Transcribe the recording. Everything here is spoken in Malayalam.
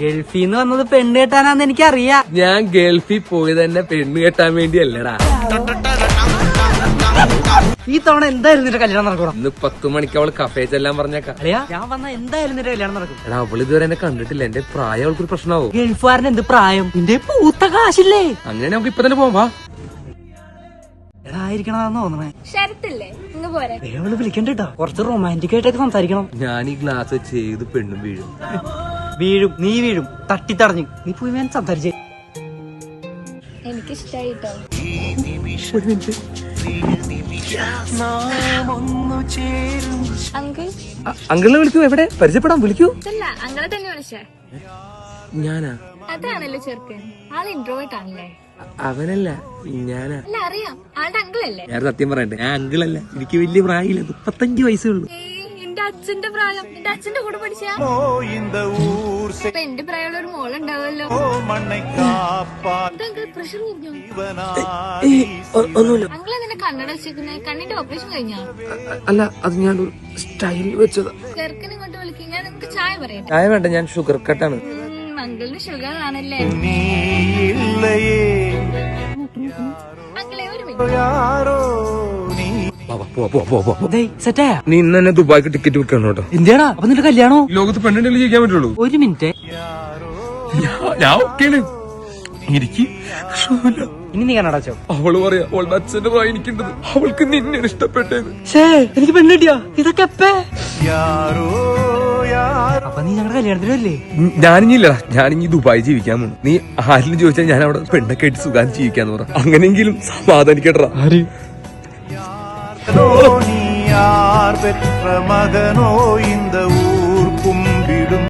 ഗൾഫിൽ നിന്ന് വന്നത് പെണ്ണ് കെട്ടാനാന്ന് എനിക്കറിയാം. ഞാൻ ഗൾഫിൽ പോയത് തന്നെ പെണ്ണ് കെട്ടാൻ വേണ്ടിയല്ലടാ. ഈ തവണ എന്തായാലും നിന്റെ കല്യാണം നടക്കണം. ഇന്ന് 10 മണിക്ക് അവള് കഫേ ചെല്ലാൻ പറഞ്ഞേക്കാം. ഞാൻ വന്ന എന്തായാലും നിന്റെ കല്യാണം നടക്കും. എടാ അവള് ഇതുവരെ എന്നെ കണ്ടിട്ടില്ല. എന്റെ പ്രായം അവൾക്കൊരു പ്രശ്നമാവും. ഗൾഫുകാരന് എന്ത് പ്രായം? നിന്റെ പൂത്ത കാശില്ലേ? അങ്ങനെ നമുക്ക് ഇപ്പൊ തന്നെ പോവാ. എടാ ആയിരിക്കണമെന്ന് തോന്നണേ. ശരത്തില്ലേ ഇങ്ങ് പോരെ. വേവള് വിളിക്കണ്ടോ? കുറച്ച് റൊമാൻറ്റിക് ആയിട്ടൊക്കെ സംസാരിക്കണം. ഞാൻ ഈ ഗ്ലാസ് വെച്ച് ഏത് പെണ്ണും വീഴും. വീഴും, നീ വീഴും. തട്ടിത്തടഞ്ഞു നീ പോയി ഞാൻ സംസാരിച്ചേ. എനിക്കിഷ്ടായിട്ടോ. അങ്കിൾ അങ്കിളിനെ വിളിക്കൂ. എവിടെ പരിചയപ്പെടാൻ വിളിക്കൂ. ഇതല്ല അങ്ങളെ തന്നെ വിളിച്ചേ. ഞാനാ? അതാണല്ലോ ചെറുക്കൻ. ആള് ഇൻട്രോവേർട്ട് ആണല്ലേ? അവനല്ല, ഞാനാ. അല്ല അറിയാം, ആളുടെ അങ്കിളല്ലേ? ഞാൻ സത്യം പറയട്ടെ, ഞാൻ അങ്കിളല്ല. എനിക്ക് വലിയ പ്രായമില്ല, 35 വയസ്സേ ഉള്ളൂ. എന്റെ അച്ഛന്റെ പ്രായം. എന്റെ അച്ഛന്റെ കൂടെ പഠിച്ചാ എന്റെ പ്രായമുള്ള ഒരു മോളുണ്ടാവുമല്ലോ. പ്രഷർ കുറഞ്ഞോ? ഒന്നുമില്ല. അങ്കിളെ നിന്നെ കണ്ണട വെച്ചേക്കുന്നത്? കണ്ണിന്റെ ഓപ്പറേഷൻ കഴിഞ്ഞോ? അല്ല, അത് ഞാൻ സ്റ്റൈൽ വെച്ചതാ. ചെറുക്കനെ ഇങ്ങോട്ട് വിളിക്കും. ഞാൻ നിനക്ക് ചായ പറയട്ടെ? ചായ വേണ്ട, ഞാൻ ഷുഗർ കട്ടാണ്. അങ്കിളിന് ഷുഗർ ആണല്ലേ? അങ്കിളെ ഒരു സെറ്റാ? നീ ഇന്ന് തന്നെ ദുബായിക്ക് ടിക്കറ്റ് വെക്കണം കേട്ടോ. എന്തിനാ? അപ്പൊ നിന്റെ കല്യാണോ? ലോകത്ത് പെണ്ണിന്റെ ജീവിക്കാൻ പറ്റുള്ളൂ. ഒരു മിനിറ്റ്. ഞാൻ ഓക്കെയാണ്. എനിക്ക് ഇനി നീ കണ്ണട വെച്ചോ. അവള് പറയാ അവളുടെ അച്ഛന്റെ പ്രായം എനിക്കുണ്ടത്. അവൾക്ക് നിന്നെ ഇഷ്ടപ്പെട്ടത്. എനിക്ക് പെണ്ണ് കിട്ടിയോ? ഇതൊക്കെ എപ്പേ? അപ്പൊ നീ ഞങ്ങളുടെ കല്യാണത്തിന് വരില്ലേ? ഞാനില്ലടാ, ഞാനിഞ്ഞി ദുബായി ജീവിക്കാൻ പോകും. നീ ആരിലും ചോദിച്ചാൽ ഞാൻ അവിടെ പെണ്ണൊക്കെ ആയിട്ട് സുഖം ജീവിക്കാന്ന് പറ. അങ്ങനെയെങ്കിലും സമാധാനിക്കട്ടാ. ആര് மகனோ இந்த